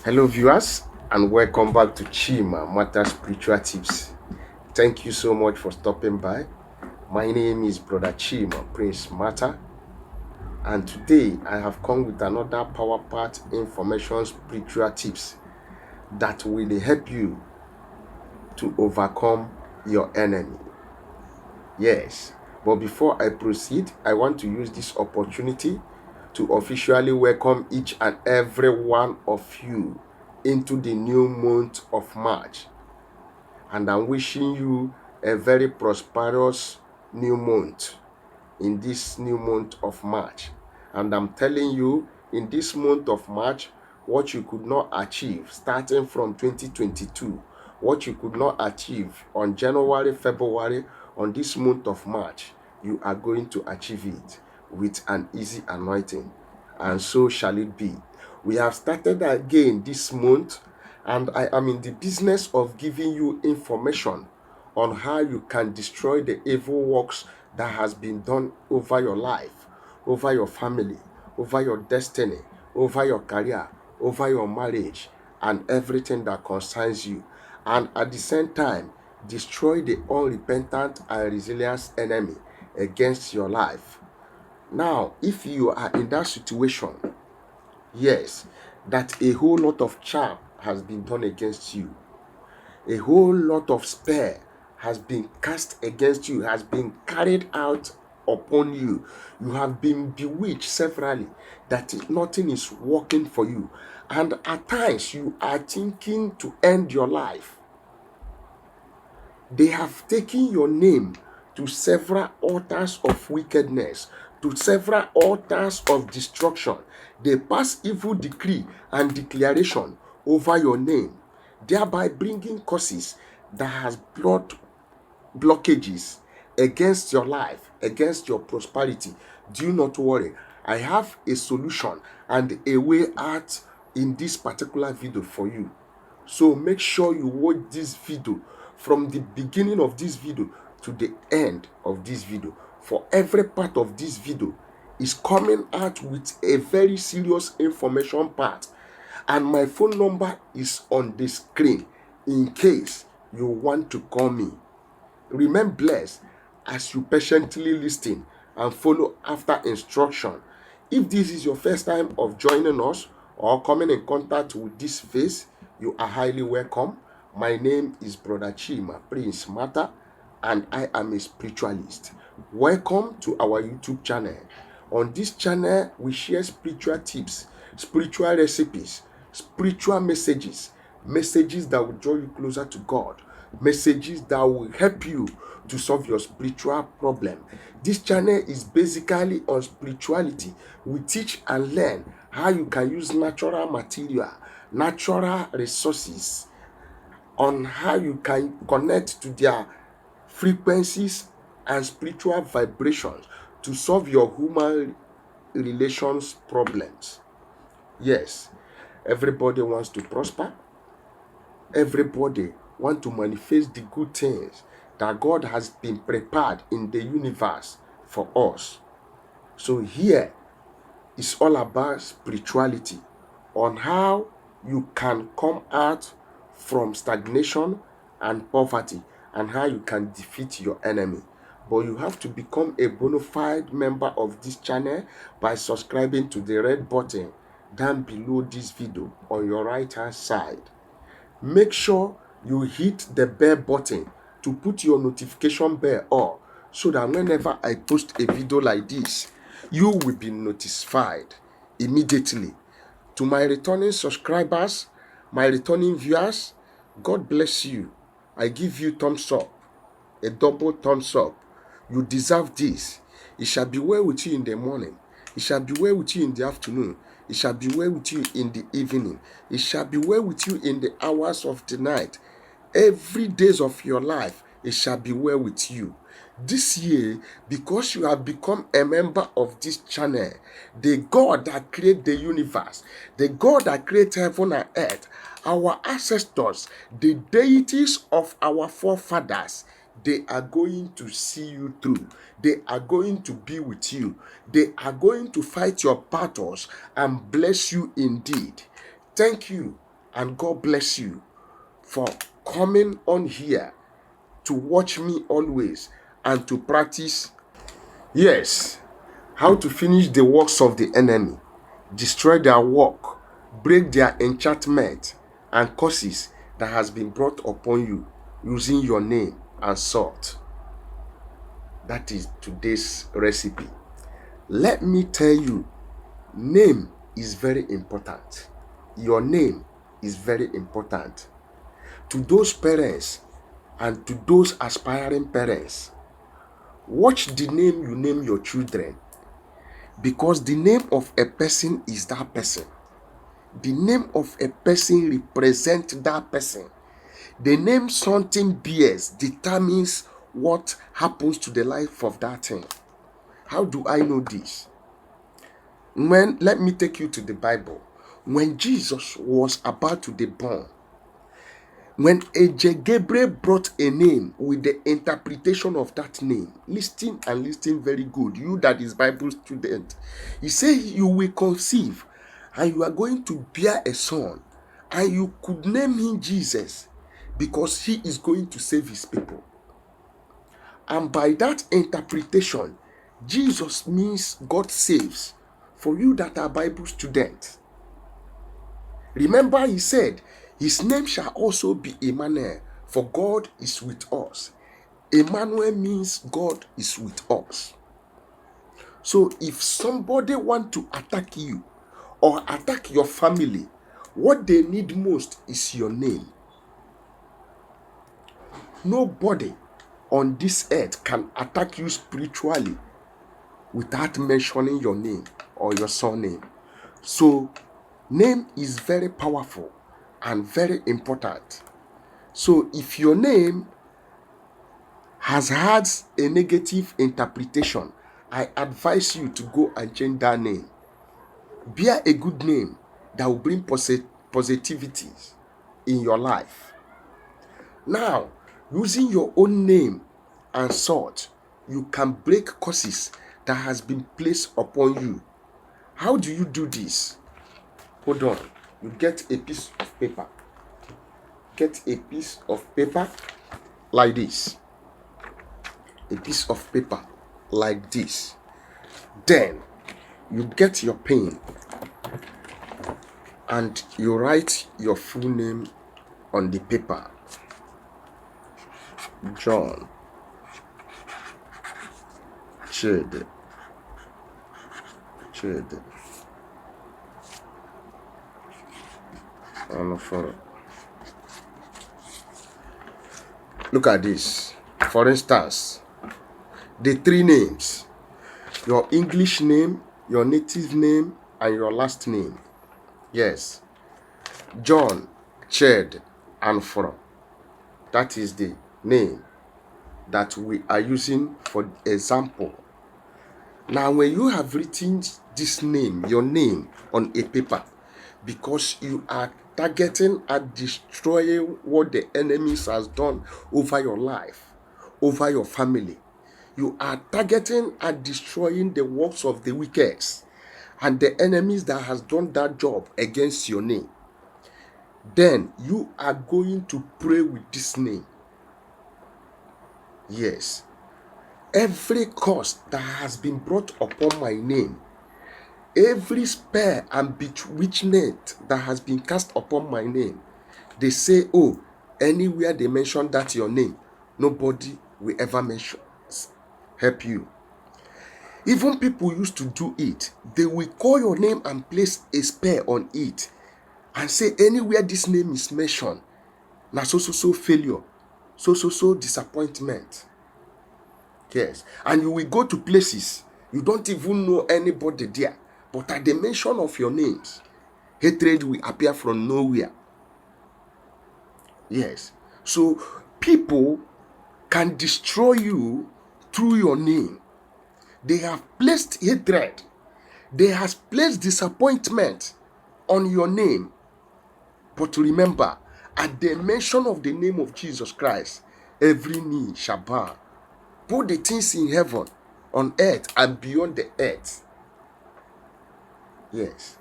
Hello, viewers, and welcome back to Chima, Marta Spiritual Tips. Thank you so much for stopping by. My name is Brother Chima, Prince Marta, and today I have come with another power part information spiritual tips that will help you to overcome your enemy. Yes, but before I proceed, I want to use this opportunity to officially welcome each and every one of you into the new month of March. And I'm wishing you a very prosperous new month in this new month of March. And I'm telling you, in this month of March, what you could not achieve starting from 2022, what you could not achieve on January, February, on this month of March, you are going to achieve it with an easy anointing. And so shall it be. We have started again this month, and I am in the business of giving you information on how you can destroy the evil works that has been done over your life, over your family, over your destiny, over your career, over your marriage, and everything that concerns you. And at the same time, destroy the unrepentant and resilient enemy against your life. Now, if you are in that situation, yes, that a whole lot of charm has been done against you, a whole lot of spell has been cast against you, has been carried out upon you. You have been bewitched severally, that nothing is working for you. And at times you are thinking to end your life. They have taken your name to several altars of wickedness, to several altars of destruction. They pass evil decree and declaration over your name, thereby bringing curses that has brought blockages against your life, against your prosperity. Do not worry. I have a solution and a way out in this particular video for you. So make sure you watch this video from the beginning of this video to the end of this video. For every part of this video is coming out with a very serious information part. And my phone number is on the screen in case you want to call me. Remain blessed as you patiently listen and follow after instruction. If this is your first time of joining us or coming in contact with this face, you are highly welcome. My name is Brother Chima, Prince Marta, and I am a spiritualist. Welcome to our YouTube channel. On this channel, we share spiritual tips, spiritual recipes, spiritual messages, messages that will draw you closer to God, messages that will help you to solve your spiritual problem. This channel is basically on spirituality. We teach and learn how you can use natural material, natural resources, on how you can connect to their frequencies and spiritual vibrations to solve your human relations problems. Yes, everybody wants to prosper. Everybody wants to manifest the good things that God has been prepared in the universe for us. So here is all about spirituality, on how you can come out from stagnation and poverty, and how you can defeat your enemy. But you have to become a bona fide member of this channel by subscribing to the red button down below this video on your right hand side. Make sure you hit the bell button to put your notification bell on, so that whenever I post a video like this, you will be notified immediately. To my returning subscribers, my returning viewers, God bless you. I give you thumbs up, a double thumbs up. You deserve this. It shall be well with you in the morning. It shall be well with you in the afternoon. It shall be well with you in the evening. It shall be well with you in the hours of the night. Every days of your life, it shall be well with you. This year, because you have become a member of this channel, the God that created the universe, the God that created heaven and earth, our ancestors, the deities of our forefathers, they are going to see you through. They are going to be with you. They are going to fight your battles and bless you indeed. Thank you And God bless you for coming on here to watch me always and to practice, yes, how to finish the works of the enemy, destroy their work, break their enchantment and curses that has been brought upon you using your name and salt. That is today's recipe. Let me tell you, name is very important. Your name is very important. To those parents and to those aspiring parents, watch the name you name your children, because the name of a person is that person. The name of a person represents that person. The name something bears determines what happens to the life of that thing. How do I know this? Let me take you to the Bible. When Jesus was about to be born, when Angel Gabriel brought a name with the interpretation of that name, listen and listen very good, you that is Bible student. He said, you will conceive and you are going to bear a son, and you could name him Jesus, because he is going to save his people. And by that interpretation, Jesus means God saves. For you that are Bible students, remember he said, his name shall also be Emmanuel, for God is with us. Emmanuel means God is with us. So if somebody want to attack you or attack your family, what they need most is your name. Nobody on this earth can attack you spiritually without mentioning your name or your surname. So name is very powerful and very important. So if your name has had a negative interpretation, I advise you to go and change that name. Bear a good name that will bring positivity in your life. Now, using your own name and salt, you can break curses that has been placed upon you. How do you do this? Hold on. You get a piece of paper. Get a piece of paper like this. A piece of paper like this. Then you get your pen and you write your full name on the paper. John Chant. Look at this. For instance, the three names: your English name, your native name, and your last name. Yes, John, Chad, and From. That is the name that we are using for example. Now, when you have written this name, your name, on a paper, because you are targeting at destroying what the enemies has done over your life, over your family. You are targeting at destroying the works of the wicked and the enemies that has done that job against your name. Then you are going to pray with this name. Yes. Every curse that has been brought upon my name, every spell and bewitchment that has been cast upon my name, they say, oh, anywhere they mention that your name, nobody will ever help you. Even people used to do it. They will call your name and place a spell on it and say, anywhere this name is mentioned, now so failure, so disappointment. Yes, and you will go to places you don't even know anybody there, but at the mention of your names, hatred will appear from nowhere. Yes, so people can destroy you through your name. They have placed hatred, they have placed disappointment on your name. But remember, at the mention of the name of Jesus Christ, every knee shall bow. Put the things in heaven, on earth, and beyond the earth. Yes.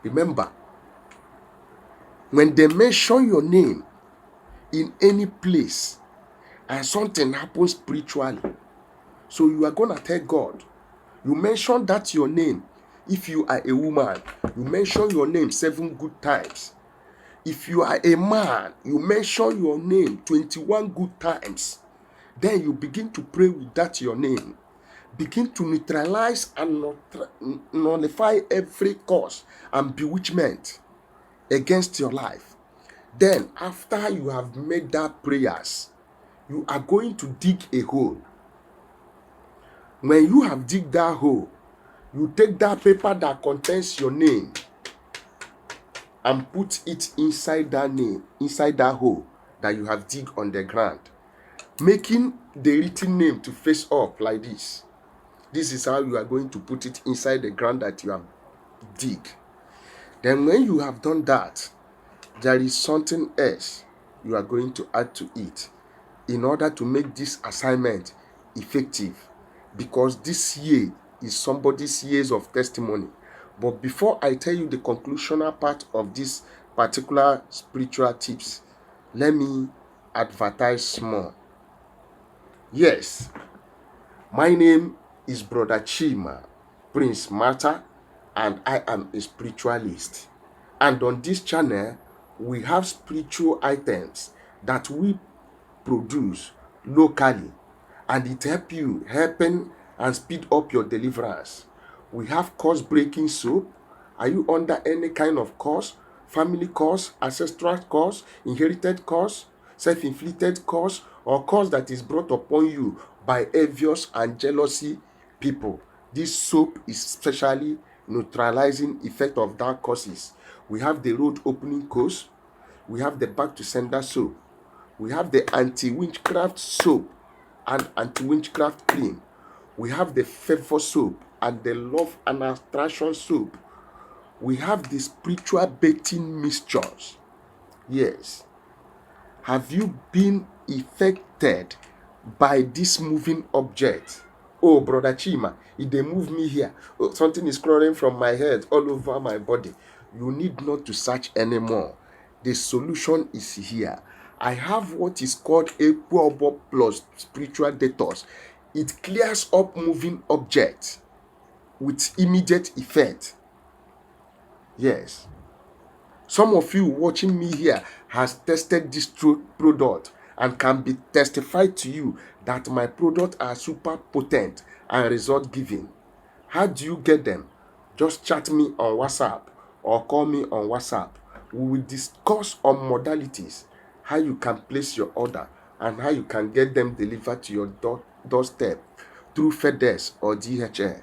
Remember, When they mention your name in any place and something happens spiritually, so you are going to tell God, you mention that your name. If you are a woman, you mention your name 7 good times. If you are a man, you mention your name 21 good times. Then you begin to pray with that your name. Begin to neutralize and nullify every curse and bewitchment against your life. Then, after you have made that prayers, you are going to dig a hole. When you have dig that hole, you take that paper that contains your name and put it inside that name, inside that hole that you have dig on the ground, making the written name to face up like this. This is how you are going to put it inside the ground that you have dig. Then when you have done that, there is something else you are going to add to it in order to make this assignment effective, because this year is somebody's years of testimony. But before I tell you the conclusional part of this particular spiritual tips, let me advertise small. Yes, my name is Brother Chima, Prince Marta, and I am a spiritualist. And on this channel, we have spiritual items that we produce locally, and it helping and speed up your deliverance. We have curse breaking soap. Are you under any kind of curse? Family curse, ancestral curse, inherited curse, self-inflicted curse, or curse that is brought upon you by envious and jealousy people? This soap is specially neutralizing effect of that curses. We have the road opening curse. We have the back to sender soap. We have the anti-witchcraft soap and anti-witchcraft cream. We have the favor soap and the love and attraction soap. We have the spiritual bathing mixtures. Yes. Have you been affected by this moving object? Oh, Brother Chima, if they move me here, something is crawling from my head all over my body. You need not to search anymore. The solution is here. I have what is called a Equobo Plus Spiritual Detox. It clears up moving objects with immediate effect. Yes. Some of you watching me here has tested this product and can be testified to you that my products are super potent and result giving. How do you get them? Just chat me on WhatsApp or call me on WhatsApp. We will discuss on modalities, how you can place your order and how you can get them delivered to your doorstep through FedEx or DHL.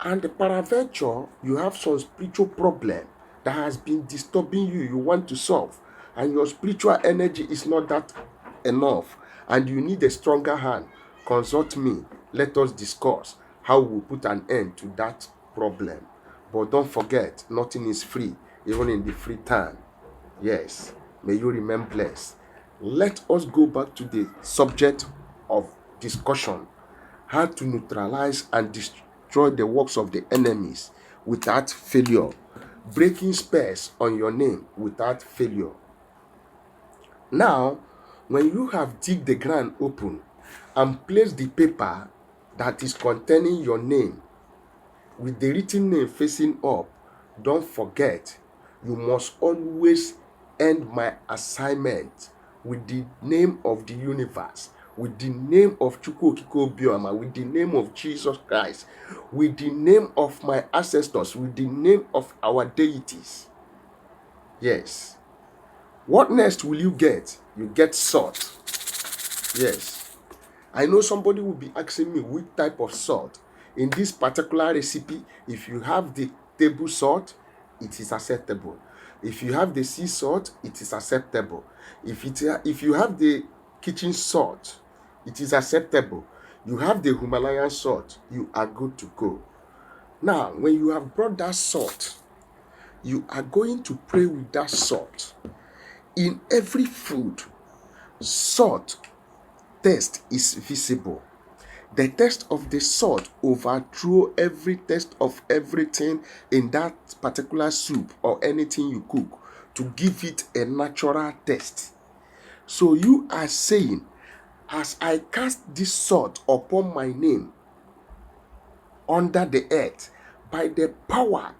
And peradventure, you have some spiritual problem that has been disturbing you, you want to solve, and your spiritual energy is not that enough, and you need a stronger hand. Consult me. Let us discuss how we put an end to that problem. But don't forget, nothing is free, even in the free time. Yes, may you remain blessed. Let us go back to the subject of discussion: how to neutralize and destroy the works of the enemies without failure. Breaking spells on your name without failure. Now, when you have dig the ground open and place the paper that is containing your name with the written name facing up, don't forget, you must always end my assignment with the name of the universe, with the name of Chukwokiko Bioma, with the name of Jesus Christ, with the name of my ancestors, with the name of our deities. Yes. What next will you get? You get salt. Yes. I know somebody will be asking me which type of salt. In this particular recipe, if you have the table salt, it is acceptable. If you have the sea salt, it is acceptable. If you have the kitchen salt, it is acceptable. You have the Himalayan salt, you are good to go. Now, when you have brought that salt, you are going to pray with that salt. In every food, salt taste is visible. The taste of the salt overthrow every taste of everything in that particular soup or anything you cook. to give it a natural taste. So you are saying, as I cast this salt upon my name under the earth, by the power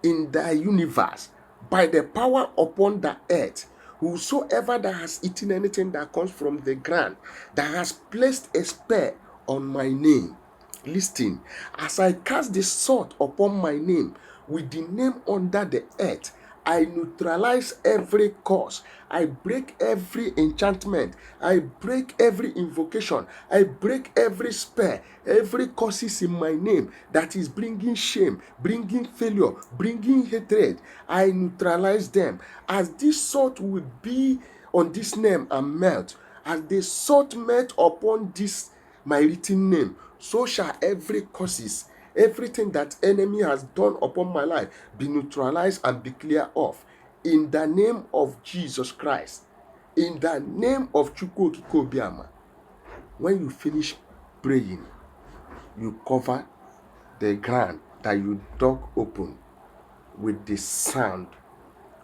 in the universe, by the power upon the earth, whosoever that has eaten anything that comes from the ground, that has placed a spell on my name, listen, as I cast the salt upon my name with the name under the earth, I neutralize every curse. I break every enchantment. I break every invocation. I break every spell, every curses in my name that is bringing shame, bringing failure, bringing hatred. I neutralize them. As this salt will be on this name and melt, as the salt melt upon this my written name, so shall every curses, everything that enemy has done upon my life be neutralized and be clear off. In the name of Jesus Christ, in the name of Chukwokikobiama. When you finish praying, you cover the ground that you dug open with the sand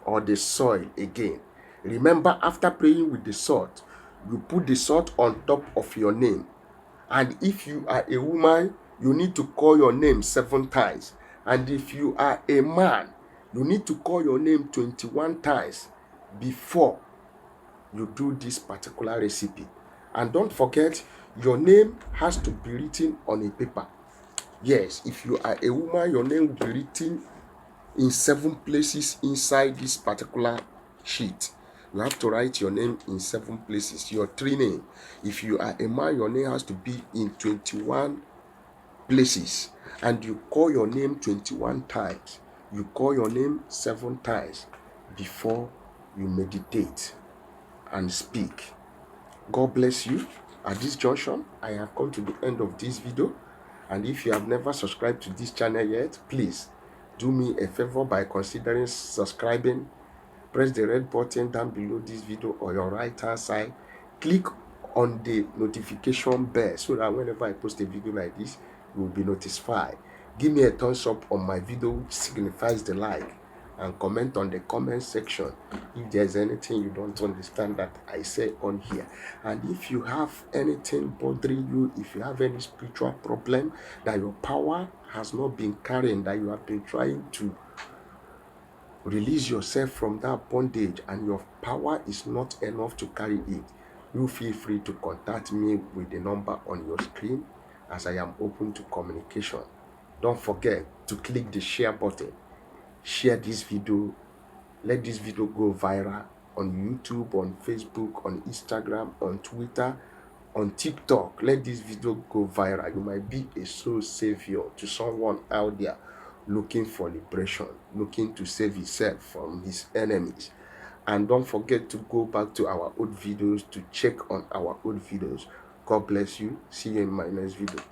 or the soil again. Remember, after praying with the salt, you put the salt on top of your name. And if you are a woman, you need to call your name 7 times. And if you are a man, you need to call your name 21 times before you do this particular recipe. And don't forget, your name has to be written on a paper. Yes, if you are a woman, your name will be written in 7 places inside this particular sheet. You have to write your name in 7 places, your 3 names. If you are a man, your name has to be in 21 places. And you call your name 21 times. You call your name 7 times before you meditate and speak. God bless you. At this junction, I have come to the end of this video. And if you have never subscribed to this channel yet, please do me a favor by considering subscribing. Press the red button down below this video or your right hand side. Click on the notification bell so that whenever I post a video like this, you will be notified. Give me a thumbs up on my video, which signifies the like, and comment on the comment section if there's anything you don't understand that I say on here. And if you have anything bothering you, if you have any spiritual problem that your power has not been carrying, that you have been trying to release yourself from that bondage and your power is not enough to carry it, you feel free to contact me with the number on your screen, as I am open to communication. Don't forget to click the share button. Share this video. Let this video go viral on YouTube, on Facebook, on Instagram, on Twitter, on TikTok. Let this video go viral. You might be a soul savior to someone out there looking for liberation, looking to save himself from his enemies. And don't forget to go back to our old videos to check on our old videos. God bless you. See you in my next video.